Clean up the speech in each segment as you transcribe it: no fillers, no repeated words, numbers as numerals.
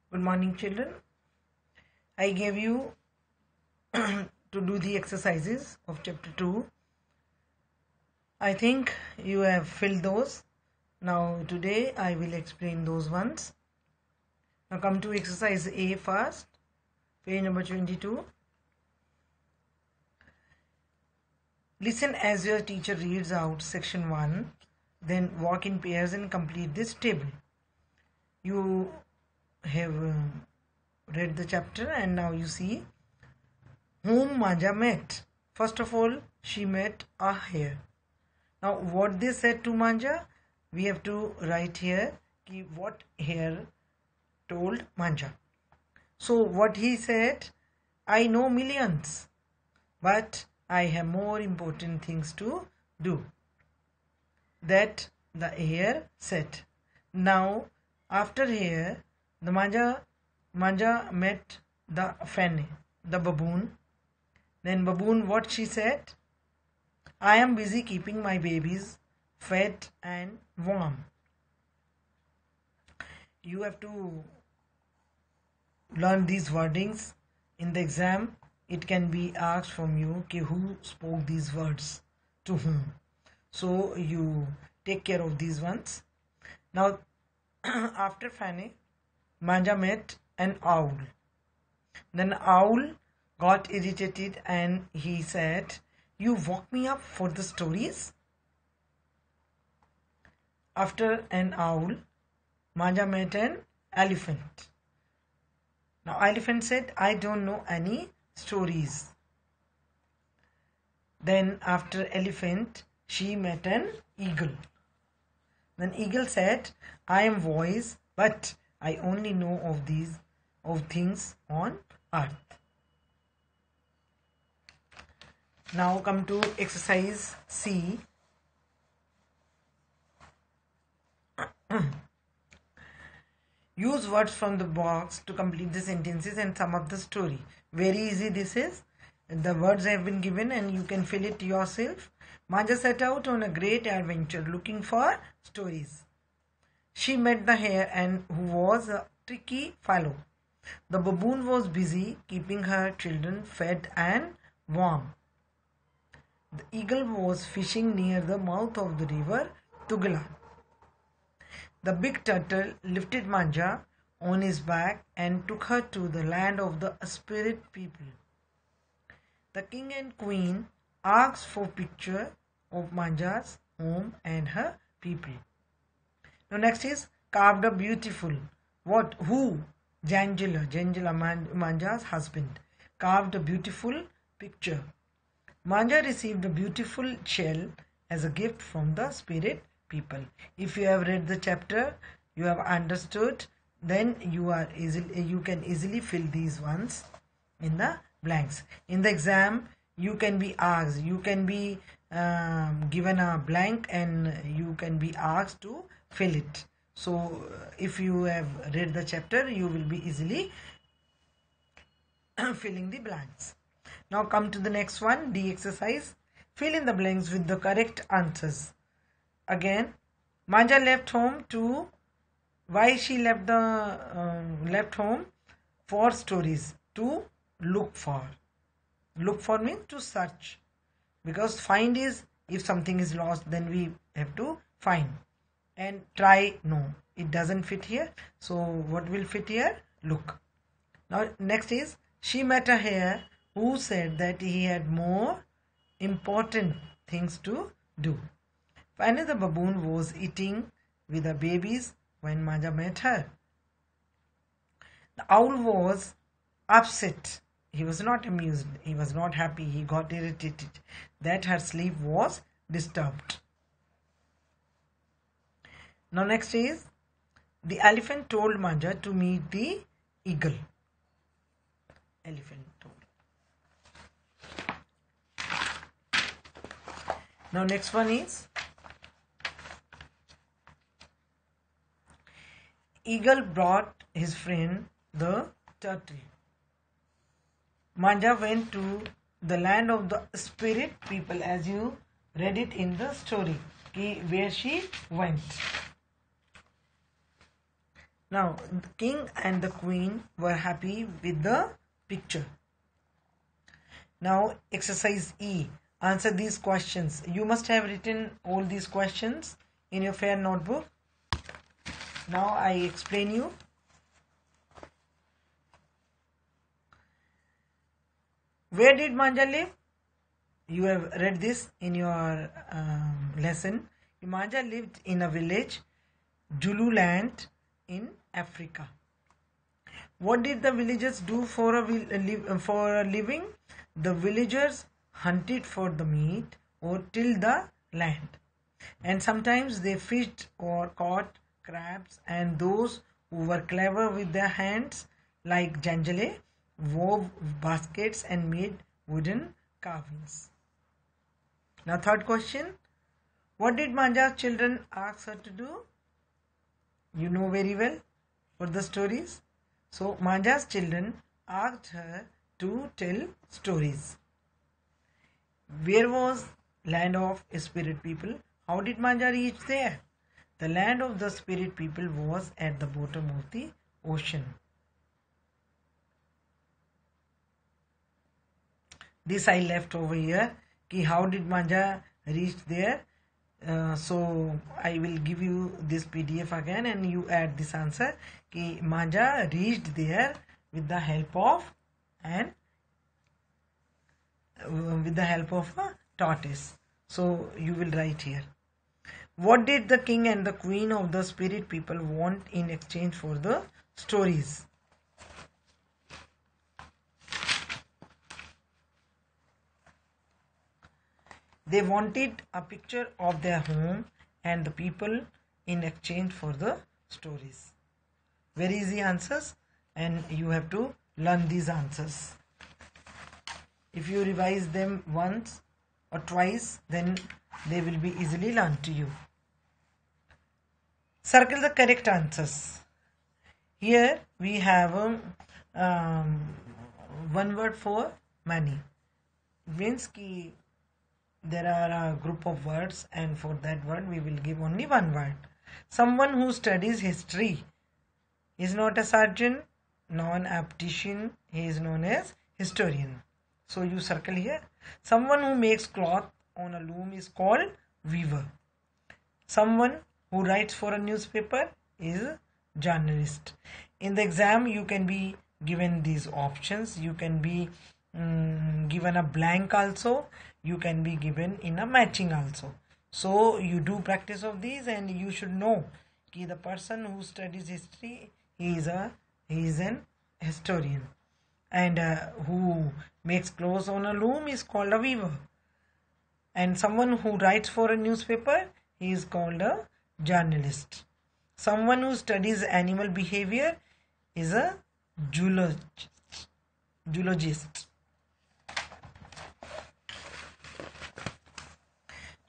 Good morning, children. I gave you to do the exercises of chapter 2. I think you have filled those. Now today I will explain those ones. Now come to exercise A first, page number 22. Listen as your teacher reads out section 1, then walk in pairs and complete this table. You have read the chapter and now you see whom Manja met. First of all, she met a hare. Now what they said to Manja, we have to write here what hare told Manja. So what he said, I know millions, but I have more important things to do. That the hare said. Now after hare, the Manja met the Fanny, the baboon. Then baboon, what she said? I am busy keeping my babies fed and warm. You have to learn these wordings in the exam. It can be asked from you who spoke these words to whom. So you take care of these ones. Now after Fanny, Manja met an owl. Then owl got irritated and he said, you woke me up for the stories? After an owl, Manja met an elephant. Now elephant said, I don't know any stories. Then after elephant, she met an eagle. Then eagle said, I am wise, but I only know of things on earth. Now come to exercise C. Use words from the box to complete the sentences and sum up the story. Very easy this is. The words have been given and you can fill it yourself. Manja set out on a great adventure looking for stories. She met the hare and who was a tricky fellow. The baboon was busy keeping her children fed and warm. The eagle was fishing near the mouth of the river Tugela. The big turtle lifted Manja on his back and took her to the land of the spirit people. The king and queen asked for picture of Manja's home and her people. Now next is carved a beautiful. What? Who? Jangela, Manja's husband, carved a beautiful picture. Manja received a beautiful shell as a gift from the spirit people. If you have read the chapter, you have understood, then you can easily fill these ones in the blanks. In the exam, you can be asked, you can be given a blank and you can be asked to fill it. So if you have read the chapter, you will be easily filling the blanks. Now come to the next one, D exercise. Fill in the blanks with the correct answers. Again, Manja left home to, why she left home? For stories, to look for. Look for means to search. Because find is, if something is lost, then we have to find. And try, no, it doesn't fit here. So what will fit here? Look. Now next is, she met a hare who said that he had more important things to do. Finally, the baboon was eating with the babies when Manja met her. The owl was upset. He was not amused. He was not happy. He got irritated that her sleep was disturbed. Now next is, the elephant told Manja to meet the eagle. Elephant told. Now next one is, eagle brought his friend the turtle. Manja went to the land of the spirit people, as you read it in the story, where she went. Now, the king and the queen were happy with the picture. Now, exercise E. Answer these questions. You must have written all these questions in your fair notebook. Now, I explain you. Where did Manja live? You have read this in your lesson. Manja lived in a village, Zululand, in Africa. What did the villagers do for a living? The villagers hunted for the meat or tilled the land. And sometimes they fished or caught crabs, and those who were clever with their hands, like Janjale, wove baskets and made wooden carvings. Now, third question. What did Manja's children ask her to do? You know very well for the stories. So, Manja's children asked her to tell stories. Where was land of spirit people? How did Manja reach there? The land of the spirit people was at the bottom of the ocean. This I left over here. Ki how did Manja reach there? So I will give you this PDF again, and you add this answer. Ki Manja reached there with the help of a tortoise. So you will write here. What did the king and the queen of the spirit people want in exchange for the stories? They wanted a picture of their home and the people in exchange for the stories. Very easy answers, and you have to learn these answers. If you revise them once or twice, then they will be easily learned to you. Circle the correct answers. Here we have one word for many. It means ki there are a group of words, and for that word we will give only one word. Someone who studies history is not a surgeon, nor an optician. He is known as historian. So you circle here. Someone who makes cloth on a loom is called weaver. Someone who writes for a newspaper is a journalist. In the exam, you can be given these options. You can be given a blank also. You can be given in a matching also. So you do practice of these, and you should know that the person who studies history, he is an historian, and who makes clothes on a loom is called a weaver, and someone who writes for a newspaper, he is called a journalist. Someone who studies animal behavior is a zoologist.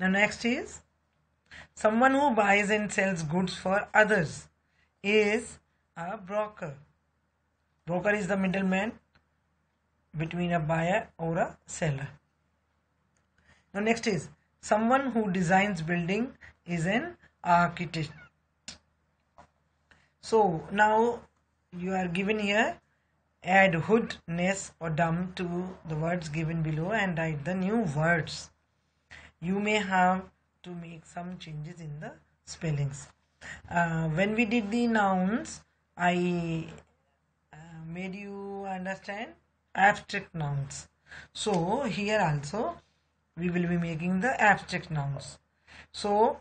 Now next is someone who buys and sells goods for others is a broker. Broker is the middleman between a buyer or a seller. Now next is someone who designs building is an architect. So now you are given here, add hood, ness or dumb to the words given below and write the new words. You may have to make some changes in the spellings. When we did the nouns, I made you understand abstract nouns. So here also we will be making the abstract nouns. So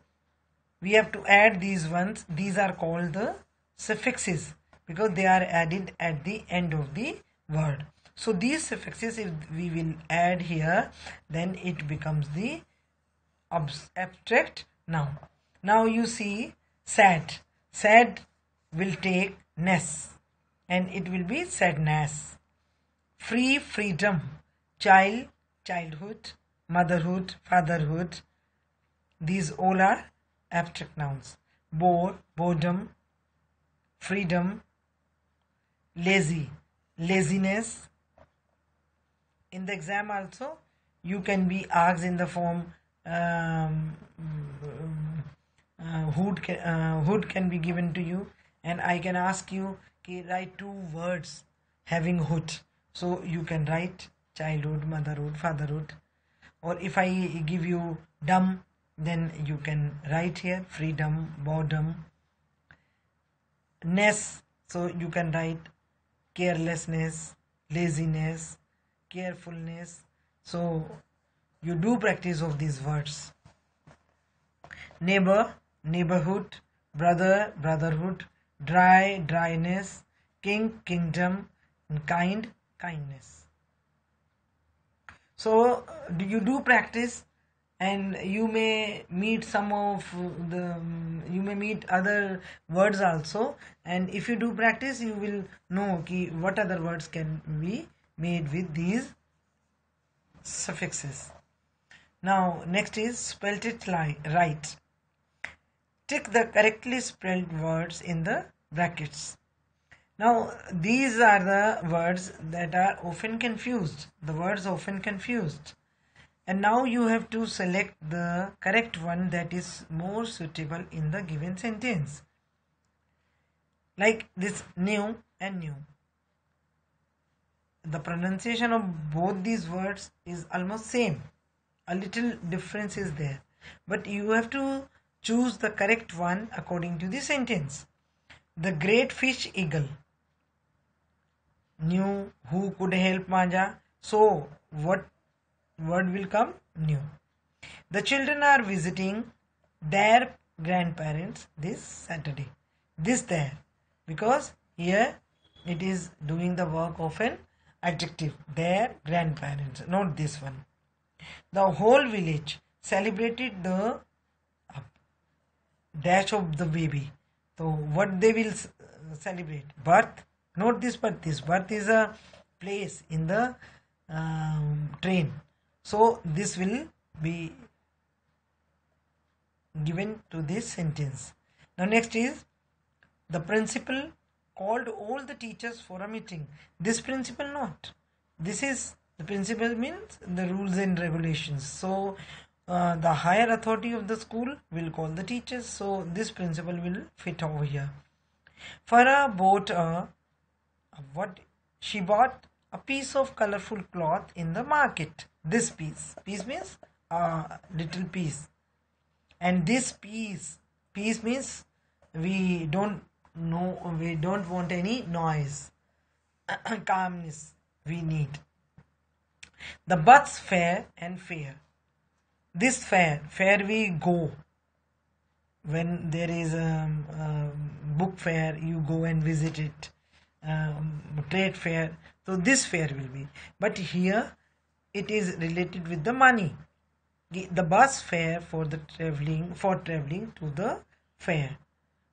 we have to add these ones. These are called the suffixes because they are added at the end of the word. So these suffixes, if we will add here, then it becomes the abstract noun. Now you see sad. Sad will take ness and it will be sadness. Free, freedom. Child, childhood. Motherhood, fatherhood. These all are abstract nouns. Bored, boredom. Freedom. Lazy, laziness. In the exam also you can be asked in the form hood can be given to you, and I can ask you, okay, write two words having hood. So you can write childhood, motherhood, fatherhood. Or if I give you dumb, then you can write here freedom, boredom, ness. So you can write carelessness, laziness, carefulness. So you do practice of these words. Neighbor, neighborhood, brother, brotherhood, dry, dryness, king, kingdom, and kind, kindness. So you do practice, and you may meet some of the you may meet other words also, and if you do practice you will know what other words can be made with these suffixes. Now next is spelt it right. Tick the correctly spelled words in the brackets. Now these are the words that are often confused, the words often confused. And now you have to select the correct one that is more suitable in the given sentence. Like this new and new. The pronunciation of both these words is almost same. A little difference is there. But you have to choose the correct one according to the sentence. The great fish eagle. New, who could help Maja? So, what word will come? New. The children are visiting their grandparents this Saturday. This there, because here it is doing the work of an adjective. Their grandparents, not this one. The whole village celebrated the dash of the baby. So what they will celebrate? Birth. Not this birth. This birth is a place in the train. So this will be given to this sentence. Now next is the principal called all the teachers for a meeting. This principal not. This is the principal means the rules and regulations. So the higher authority of the school will call the teachers. So this principal will fit over here. Farah bought what she bought a piece of colorful cloth in the market. This piece means a little piece, and this piece means we don't want any noise. Calmness we need. The bus fair and fair. This fair we go. When there is a book fair, you go and visit it. Trade fair. So this fair will be. But here it is related with the money. The bus fare for traveling to the fair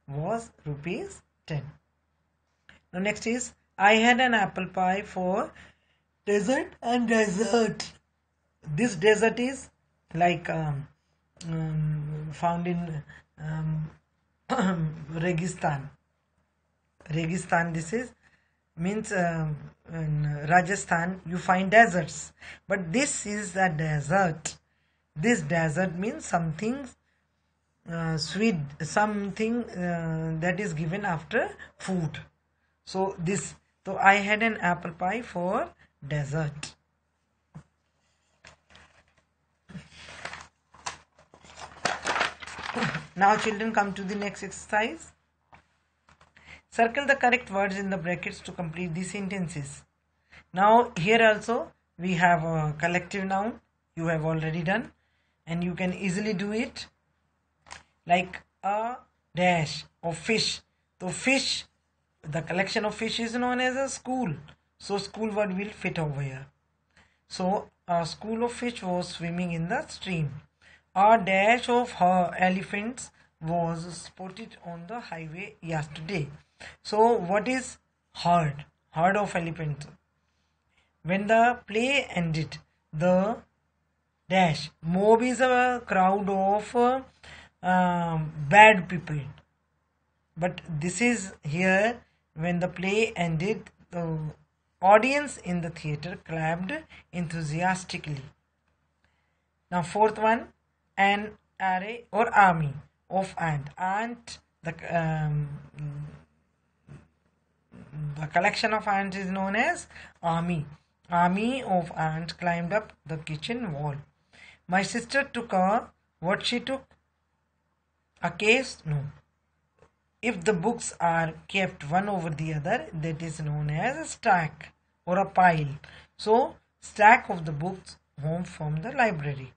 was ₹10. Now next is I had an apple pie for dessert and dessert. This dessert is like found in Registan. Registan, this is means in Rajasthan you find deserts, but this is a desert. This desert means something sweet, something that is given after food. So I had an apple pie for dessert. Now children, come to the next exercise. Circle the correct words in the brackets to complete the sentences. Now here also we have a collective noun. You have already done, and you can easily do it. Like a dash of fish. So fish, the collection of fish is known as a school. So school word will fit over here. So a school of fish was swimming in the stream. A dash of elephants was spotted on the highway yesterday. So what is herd? Herd of elephants. When the play ended, the dash. Mob is a crowd of bad people. But this is here, when the play ended, the audience in the theatre clapped enthusiastically. Now fourth one, an array or army of ant. Ant, the A collection of ants is known as army. Army of ants climbed up the kitchen wall. My sister took what she took? A case? No. If the books are kept one over the other, that is known as a stack or a pile. So, stack of the books home from the library.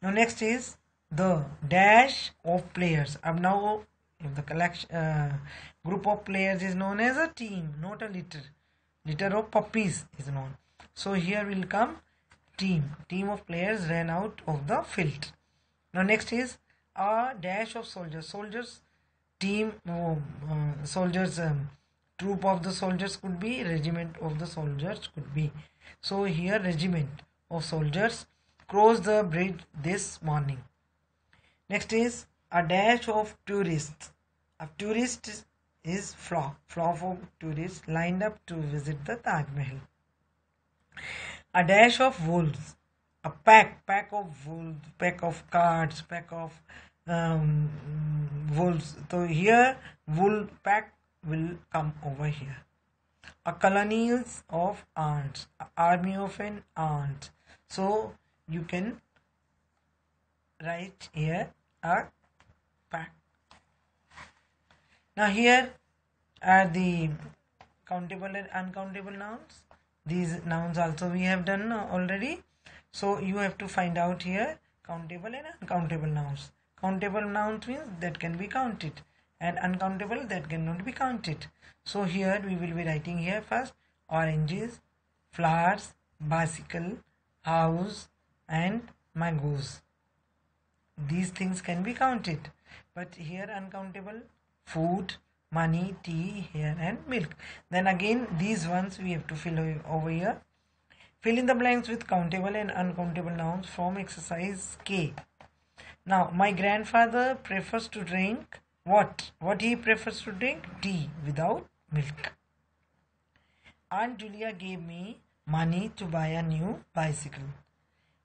Now, next is the dash of players. Now, if the collection group of players is known as a team, not a litter. Litter of puppies is known. So, here will come team. Team of players ran out of the field. Now, next is a dash of soldiers. Soldiers team, soldiers, troop of the soldiers could be, regiment of the soldiers could be. So here regiment of soldiers crossed the bridge this morning. Next is a dash of tourists. A tourist is flock of tourists lined up to visit the Taj Mahal. A dash of wolves. A pack of wolves, pack of cards, pack of wolves. So here wool pack will come over here. A colonies of ants, army of an ant. So you can write here a pack. Now here are the countable and uncountable nouns. These nouns also we have done already. So you have to find out here countable and uncountable nouns. Countable nouns means that can be counted, and uncountable that cannot be counted. So here we will be writing here first oranges, flowers, bicycle, house and mangoes. These things can be counted, but here uncountable food, money, tea, hair and milk. Then again these ones we have to fill over here. Fill in the blanks with countable and uncountable nouns from exercise K. Now, my grandfather prefers to drink what? What he prefers to drink? Tea without milk. Aunt Julia gave me money to buy a new bicycle.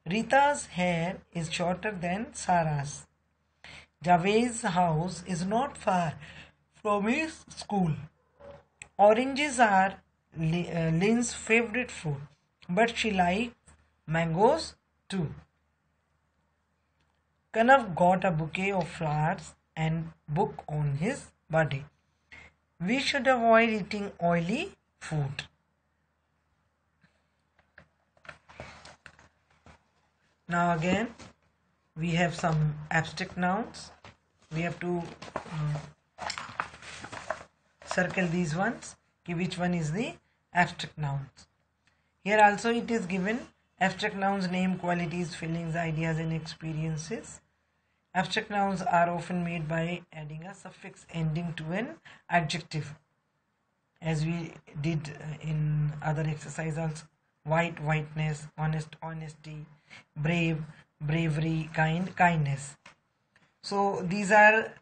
Rita's hair is shorter than Sarah's. Javed's house is not far from his school. Oranges are Lynn's favorite fruit, but she likes mangoes too. Kanav got a bouquet of flowers and book on his birthday. We should avoid eating oily food. Now again, we have some abstract nouns. We have to circle these ones. Which one is the abstract nouns? Here also it is given abstract nouns name qualities, feelings, ideas and experiences. Abstract nouns are often made by adding a suffix ending to an adjective, as we did in other exercise also. White, whiteness, honest, honesty, brave, bravery, kind, kindness. So these are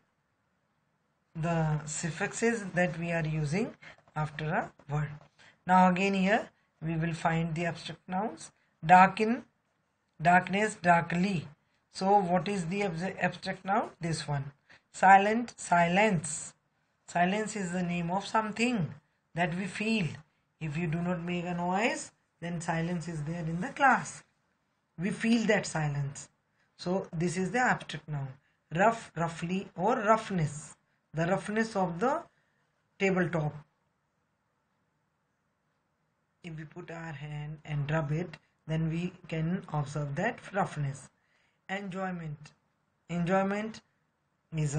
the suffixes that we are using after a word. Now again here we will find the abstract nouns. Darken, darkness, darkly. So what is the abstract noun? This one. Silent, silence. Silence is the name of something that we feel. If you do not make a noise, then silence is there in the class. We feel that silence. So this is the abstract noun. Rough, roughly or roughness. The roughness of the tabletop. If we put our hand and rub it, then we can observe that roughness. Enjoyment. Enjoyment is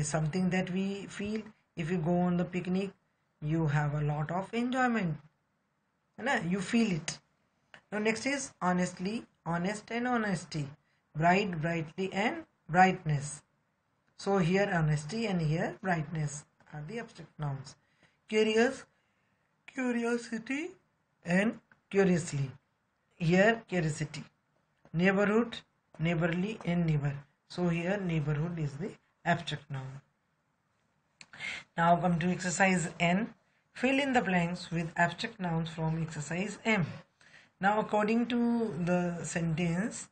something that we feel. If you go on the picnic, you have a lot of enjoyment. You feel it. Now next is honestly, honest and honesty. Bright, brightly and brightness. So here honesty and here brightness are the abstract nouns. Curious, curiosity and curiously. Here curiosity. Neighborhood, neighborly and neighbor. So here neighborhood is the abstract noun. Now come to exercise N. Fill in the blanks with abstract nouns from exercise M. Now according to the sentence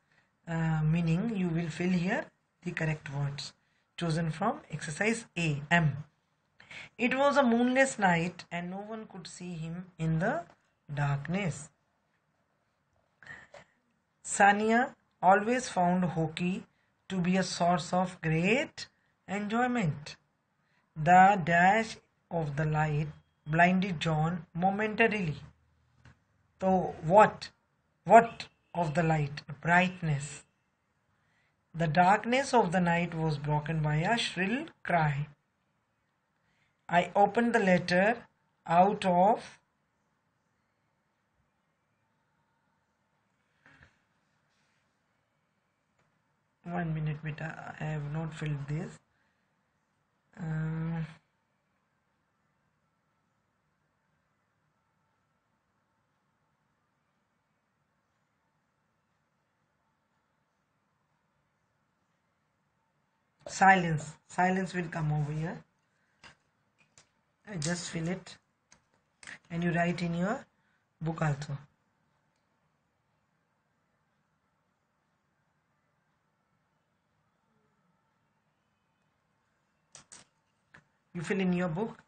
meaning, you will fill here the correct words chosen from exercise A, M. It was a moonless night and no one could see him in the darkness. Sania always found hockey to be a source of great enjoyment. The dash of the light blinded John momentarily. So what? What of the light? Brightness. The darkness of the night was broken by a shrill cry. I opened the letter out of 1 minute, beta. I have not filled this. Silence will come over here. I just fill it and you write in your book also. You fill in your book.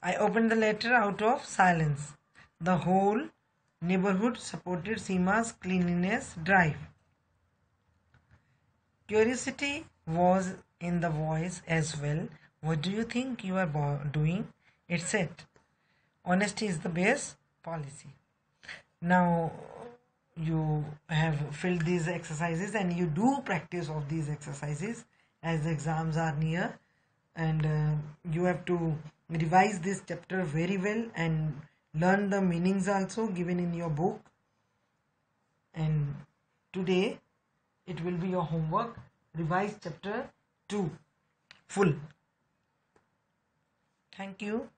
I opened the letter out of silence. The whole neighborhood supported Seema's cleanliness drive. Curiosity was in the voice as well. What do you think you are doing? It said. Honesty is the best policy. Now you have filled these exercises and you do practice of these exercises as the exams are near, and you have to revise this chapter very well and learn the meanings also given in your book. And today it will be your homework. Revise chapter 2 full. Thank you.